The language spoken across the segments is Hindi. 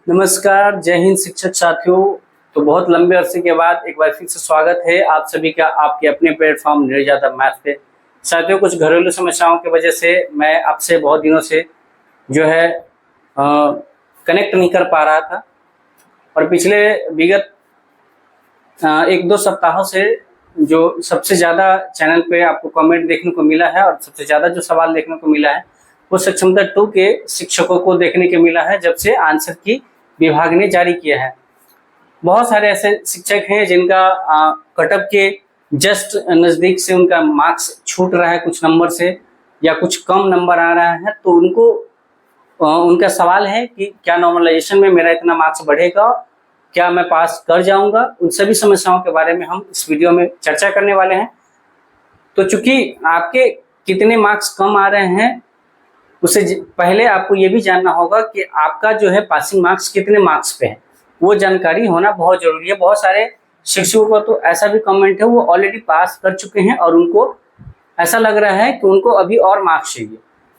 नमस्कार, जय हिंद शिक्षक साथियों। तो बहुत लंबे अरसे के बाद एक बार फिर से स्वागत है आप सभी का आपके अपने प्लेटफॉर्म निर्यात मैथ पे। साथियों, कुछ घरेलू समस्याओं की वजह से मैं आपसे बहुत दिनों से जो है कनेक्ट नहीं कर पा रहा था और पिछले विगत एक दो सप्ताहों से जो सबसे ज़्यादा चैनल पे आपको कमेंट देखने को मिला है और सबसे ज़्यादा जो सवाल देखने को मिला है वो सक्षमता 2 के शिक्षकों को देखने को मिला है जब से आंसर की विभाग ने जारी किया है। बहुत सारे ऐसे शिक्षक हैं जिनका कटअप के जस्ट नज़दीक से उनका मार्क्स छूट रहा है कुछ नंबर से या कुछ कम नंबर आ रहा है, तो उनको उनका सवाल है कि क्या नॉर्मलाइजेशन में मेरा इतना मार्क्स बढ़ेगा, क्या मैं पास कर जाऊंगा। उन सभी समस्याओं के बारे में हम इस वीडियो में चर्चा करने वाले हैं। तो चूंकि आपके कितने मार्क्स कम आ रहे हैं उससे पहले आपको ये भी जानना होगा कि आपका जो है पासिंग मार्क्स कितने मार्क्स पे है, वो जानकारी होना बहुत जरूरी है। बहुत सारे शिक्षकों का तो ऐसा भी कमेंट है वो ऑलरेडी पास कर चुके हैं और उनको ऐसा लग रहा है कि उनको अभी और मार्क्स चाहिए।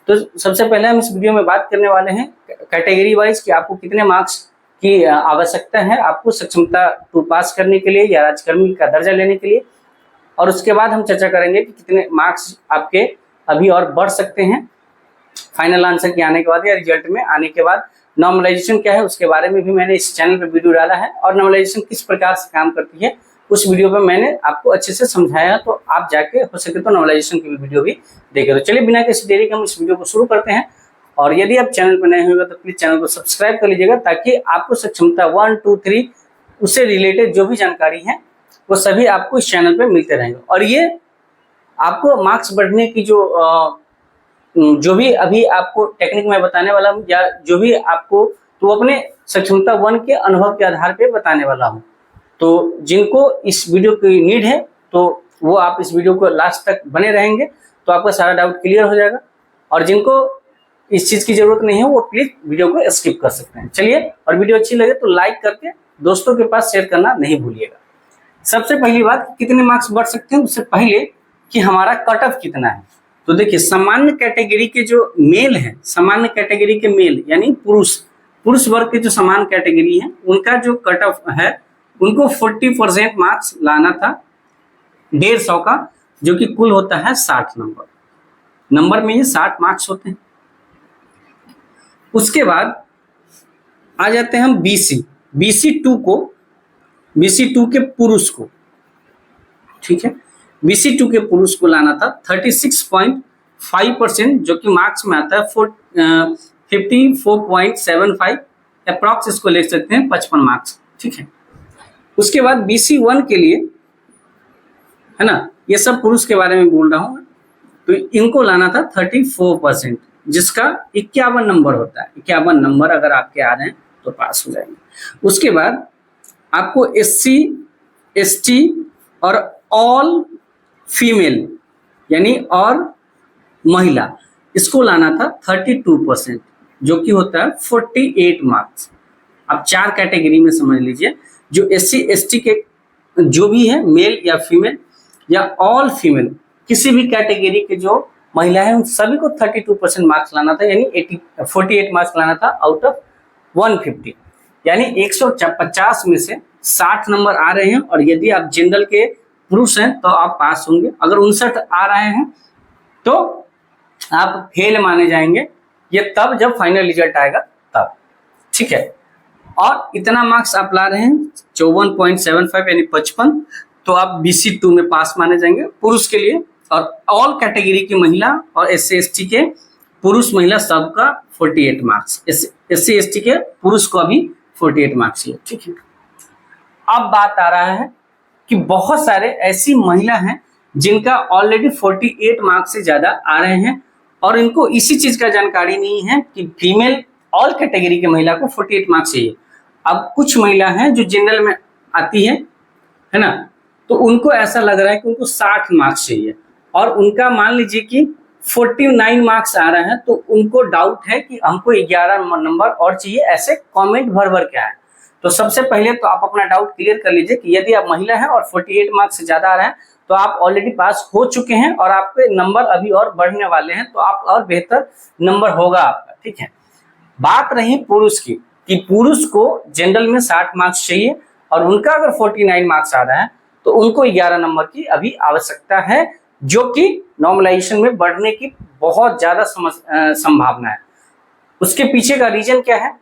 तो सबसे पहले हम इस वीडियो में बात करने वाले हैं कैटेगरी वाइज कि आपको कितने मार्क्स की आवश्यकता है आपको सक्षमता 2 पास करने के लिए या राजकर्मी का दर्जा लेने के लिए, और उसके बाद हम चर्चा करेंगे कि कितने मार्क्स आपके अभी और बढ़ सकते हैं फाइनल आंसर के आने के बाद या रिजल्ट में आने के बाद। नॉर्मलाइजेशन क्या है उसके बारे में भी मैंने इस चैनल पे वीडियो डाला है और नॉर्मलाइजेशन किस प्रकार से काम करती है उस वीडियो पे मैंने आपको अच्छे से समझाया, तो आप जाके हो सके तो नॉर्मलाइजेशन की भी वीडियो भी देखें। तो चलिए बिना किसी देरी के हम इस वीडियो को शुरू करते हैं। और यदि आप चैनल पर नए होंगे तो प्लीज चैनल को सब्सक्राइब कर लीजिएगा ताकि आपको सक्षमता 1, 2, 3 उससे रिलेटेड जो भी जानकारी है वो सभी आपको इस चैनल पर मिलते रहेंगे। और ये आपको मार्क्स बढ़ने की जो भी अभी आपको टेक्निक मैं बताने वाला हूँ या जो भी आपको तो अपने सक्षमता 1 के अनुभव के आधार पे बताने वाला हूँ। तो जिनको इस वीडियो की नीड है तो वो आप इस वीडियो को लास्ट तक बने रहेंगे तो आपका सारा डाउट क्लियर हो जाएगा, और जिनको इस चीज़ की जरूरत नहीं है वो प्लीज वीडियो को स्किप कर सकते हैं। चलिए, और वीडियो अच्छी लगे तो लाइक करके दोस्तों के पास शेयर करना नहीं भूलिएगा। सबसे पहली बात, कितने मार्क्स बढ़ सकते हैं उससे पहले कि हमारा कट ऑफ कितना है। तो देखिए, सामान्य कैटेगरी के जो मेल है, सामान्य कैटेगरी के मेल यानी पुरुष वर्ग के जो समान कैटेगरी है उनका जो कट ऑफ है उनको 40% मार्क्स लाना था 150 का, जो कि कुल होता है 60 नंबर में ये 60 मार्क्स होते हैं। उसके बाद आ जाते हैं हम BC 2 के पुरुष को, ठीक है। BC 2 के पुरुष को लाना था 36.5%, जो कि मार्क्स में आता है 54.75 अप्रॉक्स, इसको ले सकते हैं 55 मार्क्स, ठीक है। उसके बाद BC 1 के लिए है ना, ये सब पुरुष के बारे में बोल रहा हूँ, तो इनको लाना था 34%, जिसका 51 नंबर होता है। 51 नंबर अगर आपके आ रहे हैं तो पास हो जाएंगे। उसके बाद आपको SC ST और ऑल फीमेल यानी और महिला, इसको लाना था 32%, जो कि होता है 48 मार्क्स। अब 4 कैटेगरी में समझ लीजिए, जो SC ST के जो भी है मेल या फीमेल या ऑल फीमेल किसी भी कैटेगरी के जो महिला है उन सभी को 32% मार्क्स लाना था, यानी 48 मार्क्स लाना था आउट ऑफ 150, यानी 150 में से 60 नंबर आ रहे हैं। और यदि आप जनरल के पुरुष हैं तो आप पास होंगे, अगर 59 आ रहे हैं तो आप फेल माने जाएंगे, ये तब जब फाइनल रिजल्ट आएगा तब, ठीक है। और इतना मार्क्स आप ला रहे हैं 54.75 यानी 55, तो आप BC 2 में पास माने जाएंगे पुरुष के लिए। और ऑल कैटेगरी की महिला और SC ST के पुरुष महिला सबका 48 मार्क्स, SC ST के पुरुष को भी 48 मार्क्स है, ठीक है। अब बात आ रहा है कि बहुत सारे ऐसी महिला हैं जिनका ऑलरेडी 48 मार्क्स से ज्यादा आ रहे हैं और इनको इसी चीज का जानकारी नहीं है कि फीमेल ऑल कैटेगरी के महिला को 48 मार्क्स चाहिए। अब कुछ महिला हैं जो जनरल में आती है ना, तो उनको ऐसा लग रहा है कि उनको 60 मार्क्स चाहिए और उनका मान लीजिए कि 49 मार्क्स आ रहा है, तो उनको डाउट है कि हमको 11 नंबर और चाहिए, ऐसे कमेंट भर के आए। तो सबसे पहले तो आप अपना डाउट क्लियर कर लीजिए कि यदि आप महिला हैं और 48 मार्क्स से ज्यादा आ रहा है तो आप ऑलरेडी पास हो चुके हैं और आपके नंबर अभी और बढ़ने वाले हैं, तो आप और बेहतर नंबर होगा आपका, ठीक है। बात रही पुरुष की कि पुरुष को जनरल में 60 मार्क्स चाहिए और उनका अगर 49 मार्क्स आ रहा है तो उनको 11 नंबर की अभी आवश्यकता है, जो कि नॉर्मलाइजेशन में बढ़ने की बहुत ज्यादा संभावना है। उसके पीछे का रीजन क्या है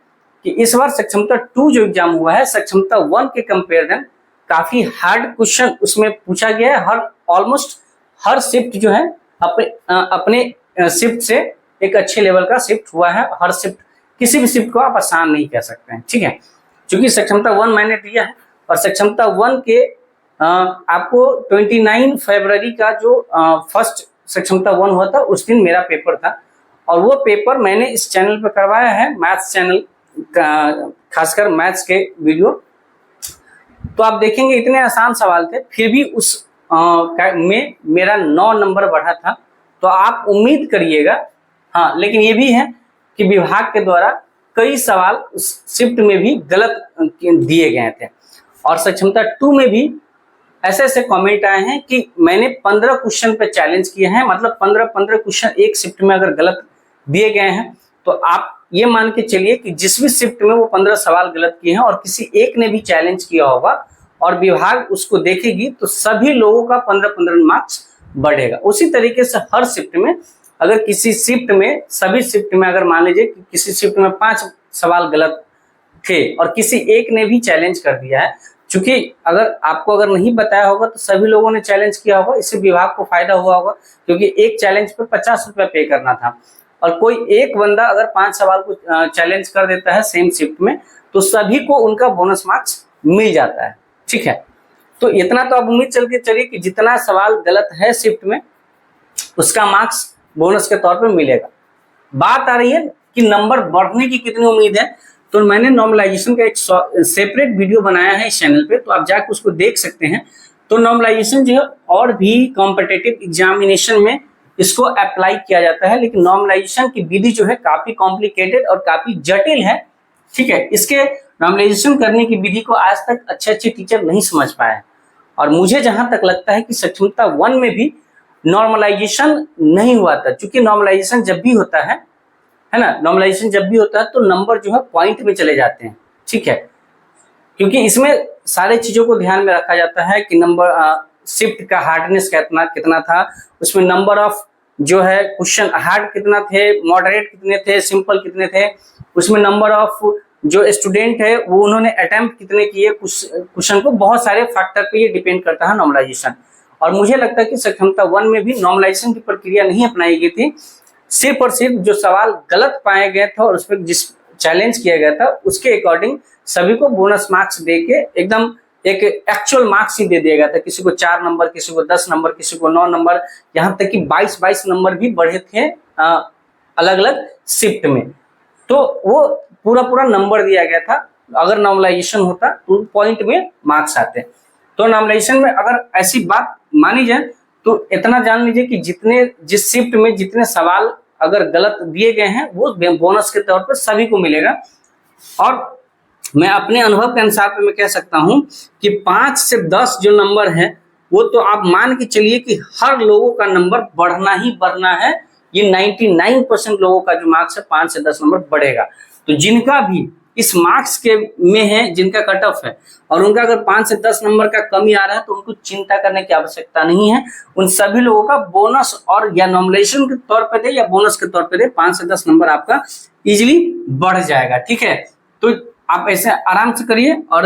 कि इस बार सक्षमता 2 जो एग्जाम हुआ है, सक्षमता 1 के कंपेरिजन काफी हार्ड क्वेश्चन उसमें पूछा गया है। ऑलमोस्ट हर शिफ्ट जो है अपने शिफ्ट से एक अच्छे लेवल का शिफ्ट हुआ है। हर शिफ्ट, किसी भी शिफ्ट को आप आसान नहीं कह सकते हैं, ठीक है। क्योंकि सक्षमता 1 मैंने दिया है और सक्षमता 1 के आपको 29 फरवरी का जो फर्स्ट सक्षमता 1 हुआ था उस दिन मेरा पेपर था और वो पेपर मैंने इस चैनल पर करवाया है, मैथ्स चैनल का, खासकर मैथ्स के वीडियो। तो आप देखेंगे इतने आसान सवाल थे, फिर भी उस में मेरा 9 नंबर बढ़ा था। तो आप उम्मीद करिएगा। हाँ, लेकिन ये भी है कि विभाग के द्वारा कई सवाल उस शिफ्ट में भी गलत दिए गए थे और सक्षमता 2 में भी ऐसे ऐसे कमेंट आए हैं कि मैंने 15 क्वेश्चन पे चैलेंज किए हैं, मतलब 15 क्वेश्चन एक शिफ्ट में अगर गलत दिए गए हैं तो आप ये मान के चलिए कि जिस भी शिफ्ट में वो 15 सवाल गलत किए हैं और किसी एक ने भी चैलेंज किया होगा और विभाग उसको देखेगी तो सभी लोगों का 15 मार्क्स बढ़ेगा। उसी तरीके से हर शिफ्ट में, अगर किसी शिफ्ट में, सभी शिफ्ट में अगर मान लीजिए कि किसी शिफ्ट में 5 सवाल गलत थे और किसी एक ने भी चैलेंज कर दिया है, चूंकि अगर नहीं बताया होगा तो सभी लोगों ने चैलेंज किया होगा, इससे विभाग को फायदा हुआ होगा क्योंकि एक चैलेंज पे 50 रुपया पे करना था और कोई एक बंदा अगर 5 सवाल को चैलेंज कर देता है सेम शिफ्ट में तो सभी को उनका बोनस मार्क्स मिल जाता है, ठीक है। तो इतना तो आप उम्मीद चल के चलिए कि जितना सवाल गलत है शिफ्ट में उसका मार्क्स बोनस के तौर पे मिलेगा। बात आ रही है कि नंबर बढ़ने की कितनी उम्मीद है, तो मैंने नॉर्मलाइजेशन का एक सेपरेट वीडियो बनाया है इस चैनल पे, तो आप जाकर उसको देख सकते हैं। तो नॉर्मलाइजेशन जो है और भी कॉम्पिटिटिव एग्जामिनेशन में इसको अप्लाई किया जाता है, लेकिन नॉर्मलाइजेशन की विधि जो है काफी कॉम्प्लिकेटेड और काफी जटिल है, ठीक है। इसके नॉर्मलाइजेशन करने की विधि को आज तक अच्छे टीचर नहीं समझ पाए और मुझे जहां तक लगता है कि सक्षमता 1 में भी नॉर्मलाइजेशन नहीं हुआ था, क्योंकि नॉर्मलाइजेशन जब भी होता है ना, नॉर्मलाइजेशन जब भी होता है तो नंबर जो है पॉइंट में चले जाते हैं, ठीक है। क्योंकि इसमें सारे चीजों को ध्यान में रखा जाता है कि नंबर शिफ्ट का हार्डनेस कितना था, उसमें नंबर ऑफ जो है क्वेश्चन हार्ड कितना थे, मॉडरेट कितने थे, सिंपल कितने थे, उसमें नंबर ऑफ जो स्टूडेंट है वो उन्होंने अटेम्प्ट कितने किए, क्वेश्चन को बहुत सारे फैक्टर पे ये डिपेंड करता है नॉर्मलाइजेशन। और मुझे लगता है कि सक्षमता 1 में भी नॉर्मलाइजेशन की प्रक्रिया नहीं अपनाई गई थी, सिर्फ और सिर्फ जो सवाल गलत पाए गए थे और उस पर जिस चैलेंज किया गया था उसके अकॉर्डिंग सभी को बोनस मार्क्स दे के एकदम एक एक्चुअल मार्क्स ही दे दिया गया था। किसी को 4 नंबर, किसी को 10 नंबर, किसी को 9 नंबर, यहाँ तक कि 22 नंबर भी बढ़े थे अलग अलग शिफ्ट में। तो वो पूरा नंबर दिया गया था। अगर नॉर्मलाइजेशन होता तो पॉइंट में मार्क्स आते। तो नॉर्मलाइजेशन में अगर ऐसी बात मानी जाए तो इतना जान लीजिए कि जिस शिफ्ट में जितने सवाल अगर गलत दिए गए हैं वो बोनस के तौर पर सभी को मिलेगा। और मैं अपने अनुभव के अनुसार मैं कह सकता हूं कि 5 से 10 जो नंबर है वो तो आप मान के चलिए कि हर लोगों का नंबर बढ़ना ही बढ़ना है। ये 99% लोगों का जो मार्क्स है 5 से 10 नंबर बढ़ेगा। तो जिनका भी इस मार्क्स के में है, जिनका कट ऑफ है और उनका अगर 5 से 10 नंबर का कमी आ रहा है तो उनको चिंता करने की आवश्यकता नहीं है। उन सभी लोगों का बोनस और या नॉमिनेशन के तौर पे दे या बोनस के तौर पे दे, 5 से 10 नंबर आपका इजीली बढ़ जाएगा, ठीक है। तो आप ऐसे आराम से करिए और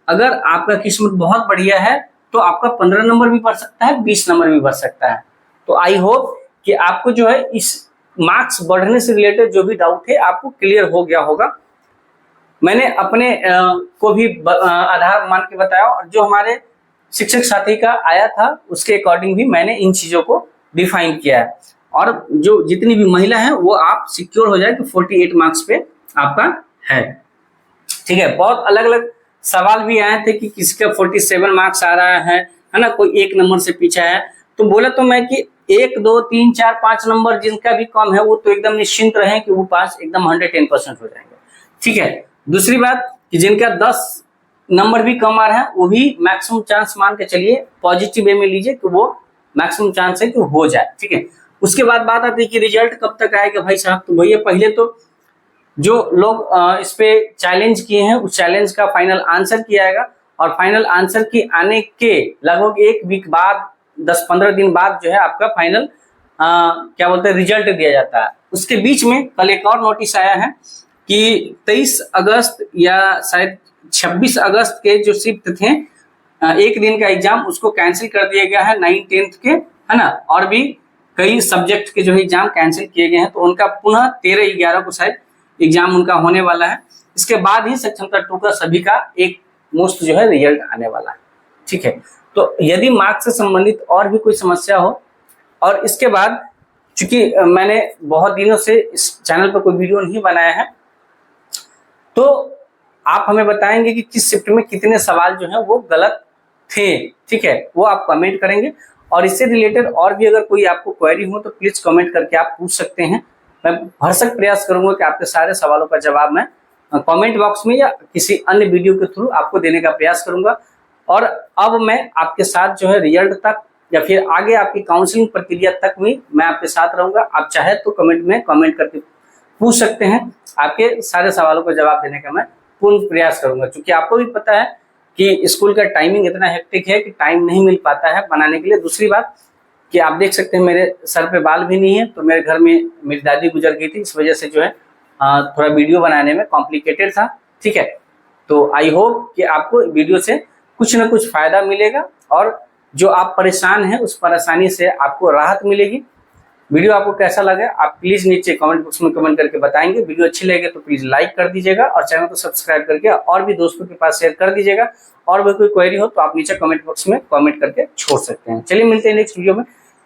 अगर आपका किस्मत बहुत बढ़िया है तो आपका 15 नंबर भी बढ़ सकता है, 20 नंबर भी बढ़ सकता है। तो आई होप कि आपको जो है इस मार्क्स बढ़ने से रिलेटेड जो भी डाउट है आपको क्लियर हो गया होगा। मैंने अपने को भी आधार मान के बताया और जो हमारे शिक्षक साथी का आया था उसके अकॉर्डिंग भी मैंने इन चीजों को डिफाइन किया है। और जो जितनी भी महिला है वो आप सिक्योर हो जाए कि 48 मार्क्स पे आपका है, ठीक है। बहुत अलग अलग सवाल भी आए थे कि किसी का 47 मार्क्स आ रहा है ना, कोई 1 नंबर से पीछा है। तो बोला तो मैं कि 1, 2, 3, 4, 5 नंबर जिनका भी कम है वो तो एकदम निश्चिंत रहे कि वो पास एकदम 110% हो जाएंगे, ठीक है। दूसरी बात कि जिनका 10 नंबर भी कम आ रहा है वो भी मैक्सिमम चांस मान के चलिए, पॉजिटिव वे में लीजिए कि वो मैक्सिमम चांस है कि हो जाए, ठीक है। उसके बाद बात आती है कि रिजल्ट कब तक आएगा भाई साहब। तो भैया पहले तो जो लोग इस पे चैलेंज किए हैं उस चैलेंज का फाइनल आंसर किया जाएगा, और फाइनल आंसर की आने के लगभग 1 वीक बाद 10-15 दिन बाद जो है आपका फाइनल क्या बोलते हैं रिजल्ट दिया जाता है। उसके बीच में कल एक और नोटिस आया है कि 23 अगस्त या शायद 26 अगस्त के जो शिफ्ट थे, एक दिन का एग्जाम उसको कैंसिल कर दिया गया है 9-10 के, है ना। और भी कई सब्जेक्ट के जो है एग्जाम कैंसिल किए गए हैं, तो उनका पुनः 13-11 को शायद एग्जाम उनका होने वाला है। इसके बाद ही सक्षमता 2 का सभी का एक मुश्त जो है रिजल्ट आने वाला है। ठीक है, तो यदि मार्क्स से संबंधित और भी कोई समस्या हो, और इसके बाद चूंकि मैंने बहुत दिनों से इस चैनल पर कोई वीडियो नहीं बनाया है, तो आप हमें बताएंगे कि किस शिफ्ट में कितने सवाल जो है वो गलत थे। ठीक है, वो आप कमेंट करेंगे, और इससे रिलेटेड और भी अगर कोई आपको क्वेरी हो तो प्लीज कमेंट करके आप पूछ सकते हैं। मैं भरसक प्रयास करूंगा कि आपके सारे सवालों का जवाब मैं कमेंट बॉक्स में या किसी अन्य वीडियो के थ्रू आपको देने का प्रयास करूंगा। और अब मैं आपके साथ जो है रिजल्ट तक या फिर आगे आपकी काउंसलिंग प्रक्रिया तक भी मैं आपके साथ रहूंगा। आप चाहे तो कमेंट में कमेंट करके पूछ सकते हैं, आपके सारे सवालों का जवाब देने का मैं पूर्ण प्रयास करूंगा। क्योंकि आपको भी पता है कि स्कूल का टाइमिंग इतना हेक्टिक है कि टाइम नहीं मिल पाता है बनाने के लिए। दूसरी बात कि आप देख सकते हैं मेरे सर पे बाल भी नहीं है, तो मेरे घर में मेरी दादी गुजर गई थी, इस वजह से जो है थोड़ा वीडियो बनाने में कॉम्प्लिकेटेड था। ठीक है, तो आई होप कि आपको वीडियो से कुछ ना कुछ फायदा मिलेगा, और जो आप परेशान हैं उस परेशानी से आपको राहत मिलेगी। वीडियो आपको कैसा लगा आप प्लीज नीचे कमेंट बॉक्स में कमेंट करके बताएंगे। वीडियो अच्छी लगे तो प्लीज लाइक कर दीजिएगा, और चैनल को सब्सक्राइब करके और भी दोस्तों के पास शेयर कर दीजिएगा। और भी कोई क्वेरी हो तो आप नीचे कमेंट बॉक्स में कमेंट करके छोड़ सकते हैं। चलिए मिलते हैं नेक्स्ट वीडियो में,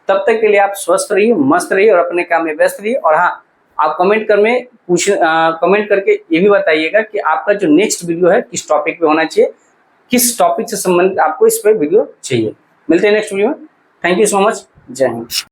तब तक के लिए आप स्वस्थ रहिए, मस्त रहिए और अपने काम में व्यस्त रहिए। और हाँ, आप कमेंट करके ये भी बताइएगा कि आपका जो नेक्स्ट वीडियो है किस टॉपिक पे होना चाहिए, किस टॉपिक से संबंधित आपको इस पे वीडियो चाहिए। मिलते हैं नेक्स्ट वीडियो में। Thank you so much. जय हिंद।